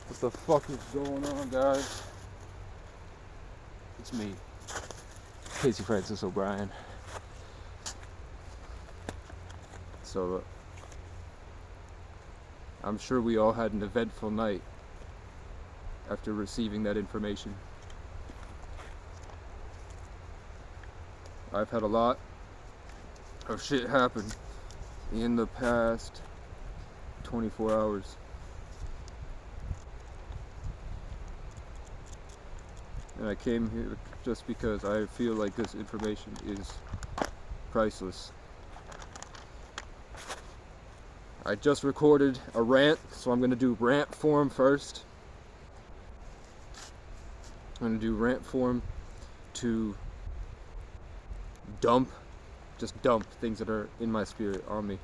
What the fuck is going on, guys? It's me, Casey Francis O'Brien. So, I'm sure we all had an eventful night after receiving that information. I've had a lot of shit happen in the past 24 hours. And I came here just because I feel like this information is priceless. I just recorded a rant, so I'm going to do rant form first. I'm going to do rant form to dump things that are in my spirit on me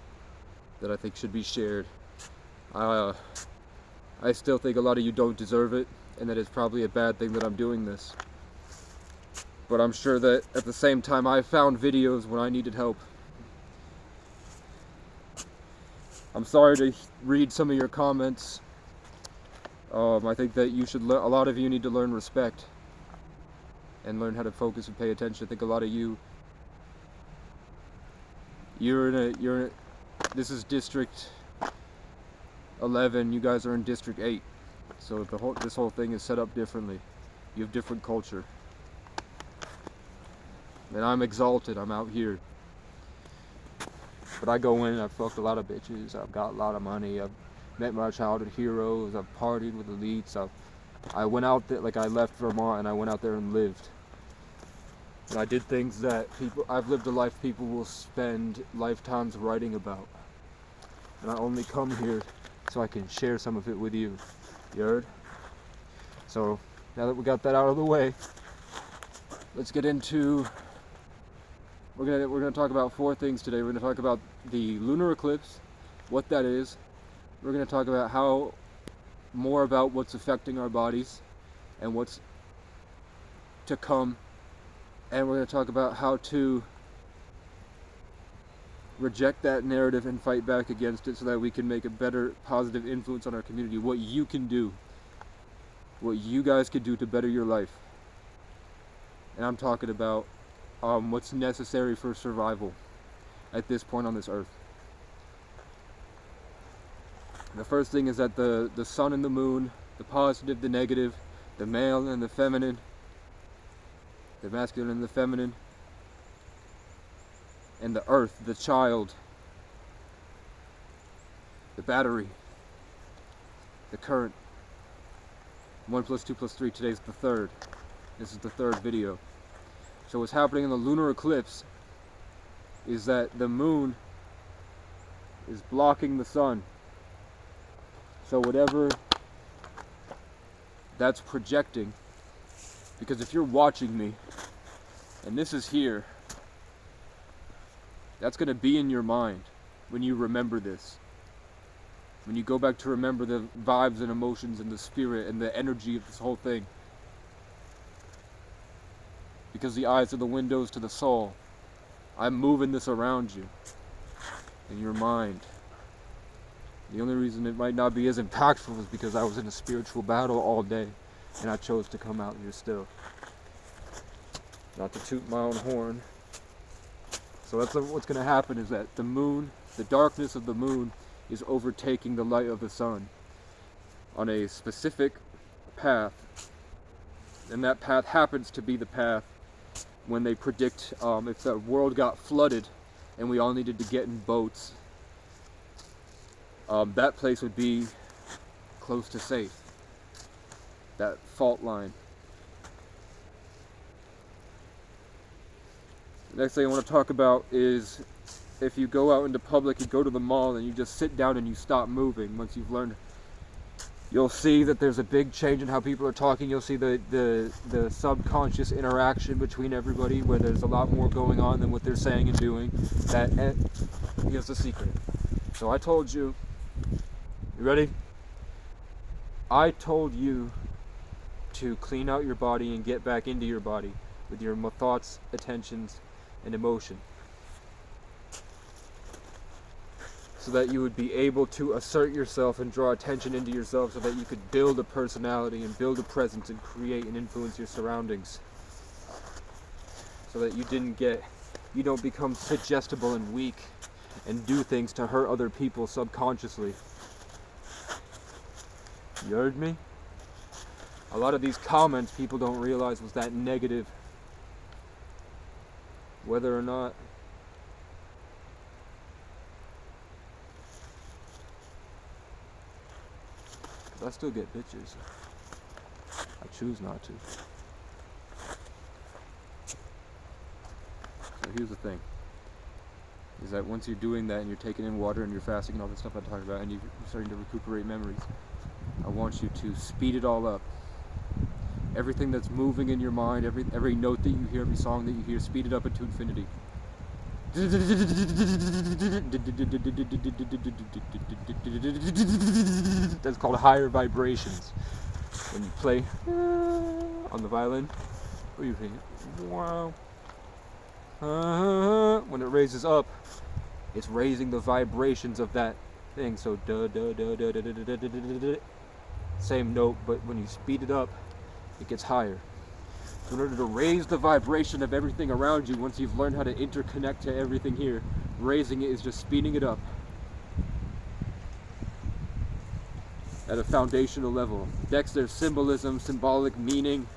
that I think should be shared. I still think a lot of you don't deserve it, and that it's probably a bad thing that I'm doing this. But I'm sure that at the same time I found videos when I needed help. I'm sorry to read some of your comments. I think that you should a lot of you need to learn respect and learn how to focus and pay attention. I think a lot of you, this is District 11, you guys are in District 8. So this whole thing is set up differently. You have different culture. And I'm exalted, I'm out here. But I go in, I've fucked a lot of bitches, I've got a lot of money, I've met my childhood heroes, I've partied with elites, I went out there, like I left Vermont and I went out there and lived. And I did things that I've lived a life people will spend lifetimes writing about. And I only come here so I can share some of it with you. You heard? So, now that we got that out of the way, let's get into... We're gonna talk about 4 things today. We're gonna talk about the lunar eclipse, what that is. We're gonna talk about more about what's affecting our bodies and what's to come. And we're gonna talk about how to reject that narrative and fight back against it so that we can make a better positive influence on our community. What you can do, what you guys can do to better your life. And I'm talking about what's necessary for survival at this point on this earth. The first thing is that the sun and the moon, the positive, the negative, the male and the feminine, the masculine and the feminine, and the earth, the child, the battery, the current. 1 + 2 + 3, today's the 3rd. This is the 3rd video. So what's happening in the lunar eclipse is that the moon is blocking the sun. So whatever that's projecting, because if you're watching me, and this is here, that's going to be in your mind when you remember this. When you go back to remember the vibes and emotions and the spirit and the energy of this whole thing. Because the eyes are the windows to the soul. I'm moving this around you, in your mind. The only reason it might not be as impactful is because I was in a spiritual battle all day, and I chose to come out here still. Not to toot my own horn. So that's what's going to happen is that the moon, the darkness of the moon, is overtaking the light of the sun on a specific path. And that path happens to be the path when they predict if the world got flooded and we all needed to get in boats, that place would be close to safe. That fault line. The next thing I want to talk about is if you go out into public, you go to the mall and you just sit down and you stop moving. Once you've learned, you'll see that there's a big change in how people are talking. You'll see the subconscious interaction between everybody, where there's a lot more going on than what they're saying and doing. Here's the secret. So I told you, you ready? I told you to clean out your body and get back into your body with your thoughts, attentions, and emotion. so that you would be able to assert yourself and draw attention into yourself, so that you could build a personality and build a presence and create and influence your surroundings, so that you don't become suggestible and weak and do things to hurt other people subconsciously. You heard me? A lot of these comments people don't realize was that negative. Whether or not I still get bitches, I choose not to. So here's the thing, is that once you're doing that and you're taking in water and you're fasting and all this stuff I talked about, and you're starting to recuperate memories, I want you to speed it all up. Everything that's moving in your mind, every note that you hear, every song that you hear, speed it up into infinity. That's called higher vibrations. When you play on the violin, what are you thinking? Wow. When it raises up, it's raising the vibrations of that thing. So same note, but when you speed it up, it gets higher. So in order to raise the vibration of everything around you, once you've learned how to interconnect to everything here, raising it is just speeding it up at a foundational level. Next, there's symbolism, symbolic meaning,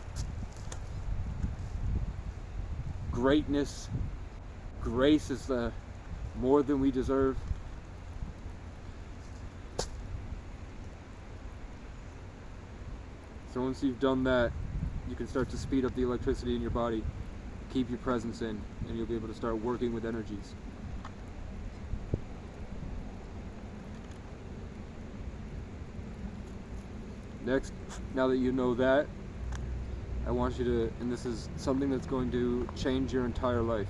greatness. Grace is the more than we deserve. So once you've done that, you can start to speed up the electricity in your body, keep your presence in, and you'll be able to start working with energies. Next, now that you know that, I want you to, and this is something that's going to change your entire life.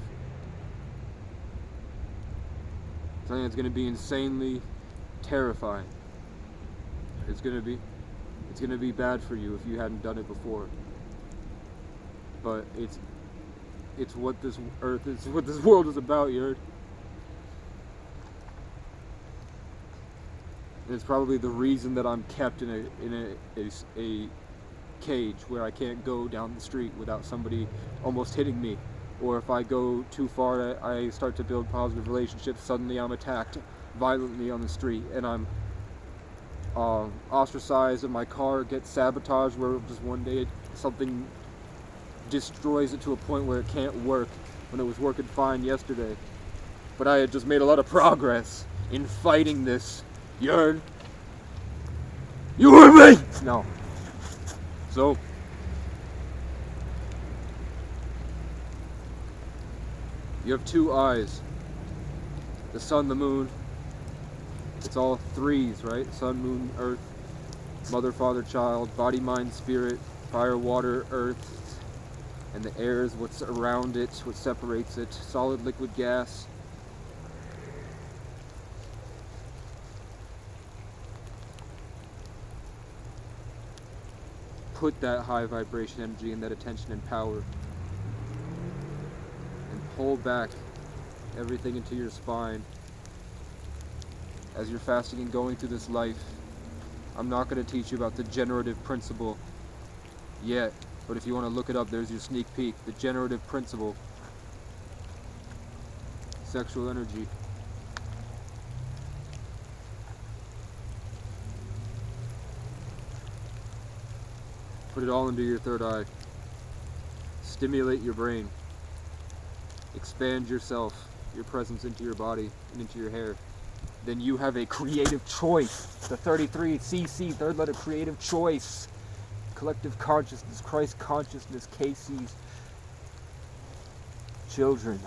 Something that's going to be insanely terrifying. It's going to be bad for you if you hadn't done it before. But it's what this earth is, what this world is about, you heard? And it's probably the reason that I'm kept in a cage where I can't go down the street without somebody almost hitting me. Or if I go too far, I start to build positive relationships, suddenly I'm attacked violently on the street, and I'm ostracized, and my car gets sabotaged where just one day something destroys it to a point where it can't work when it was working fine yesterday. But I had just made a lot of progress in fighting this. You heard? You heard me? No. So you have two eyes. The sun, the moon. It's all threes, right? Sun, moon, earth. Mother, father, child. Body, mind, spirit. Fire, water, earth. And the air is what's around it, what separates it. Solid, liquid, gas. Put that high vibration energy and that attention and power, and pull back everything into your spine. As you're fasting and going through this life, I'm not going to teach you about the generative principle yet. But if you want to look it up, there's your sneak peek. The generative principle. Sexual energy. Put it all into your third eye. Stimulate your brain. Expand yourself, your presence into your body and into your hair. Then you have a creative choice. The 33cc, third letter, creative choice. Collective consciousness, Christ consciousness, KC's children.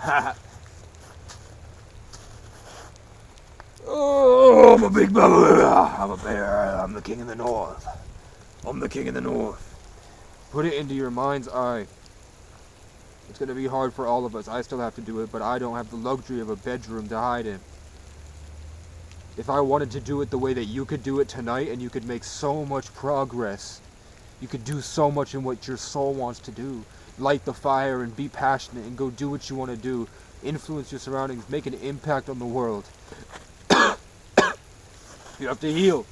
Oh, I'm a big bubba. I'm a bear. I'm the king of the north. I'm the king of the north. Put it into your mind's eye. It's going to be hard for all of us. I still have to do it, but I don't have the luxury of a bedroom to hide in. If I wanted to do it the way that you could do it tonight, and you could make so much progress, you could do so much in what your soul wants to do. Light the fire and be passionate and go do what you want to do. Influence your surroundings. Make an impact on the world. You have to heal.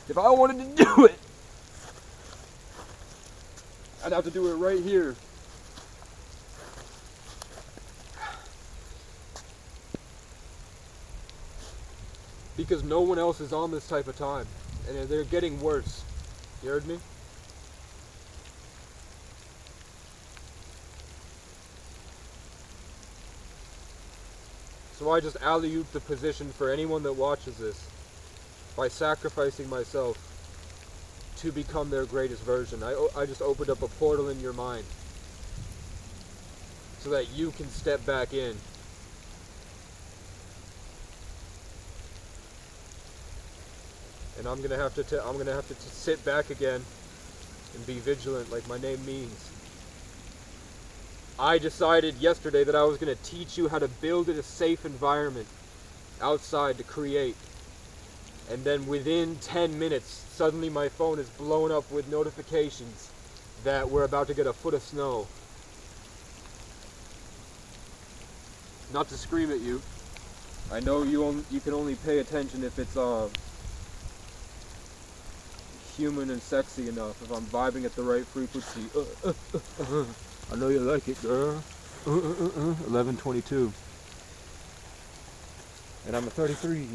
If I wanted to do it, I'd have to do it right here. Because no one else is on this type of time. And they're getting worse. You heard me? So I just alley-oop the position for anyone that watches this by sacrificing myself to become their greatest version. I just opened up a portal in your mind so that you can step back in. And I'm gonna have to sit back again and be vigilant, like my name means. I decided yesterday that I was gonna teach you how to build in a safe environment outside to create. And then within 10 minutes, suddenly my phone is blown up with notifications that we're about to get a foot of snow. Not to scream at you. I know you can only pay attention if it's human and sexy enough, if I'm vibing at the right frequency. I know you like it, girl. 11:22. And I'm a 33.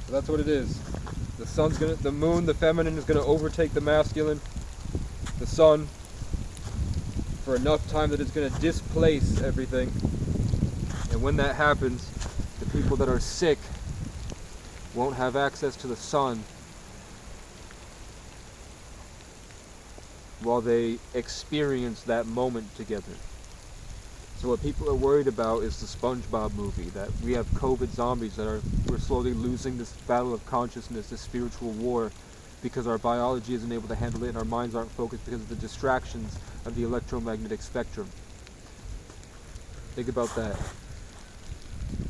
So that's what it is. The moon, the feminine is gonna overtake the masculine, the sun, for enough time that it's gonna displace everything. And when that happens, the people that are sick won't have access to the sun while they experience that moment together. So what people are worried about is the SpongeBob movie, that we have COVID zombies, we're slowly losing this battle of consciousness, this spiritual war, because our biology isn't able to handle it and our minds aren't focused because of the distractions of the electromagnetic spectrum. Think about that.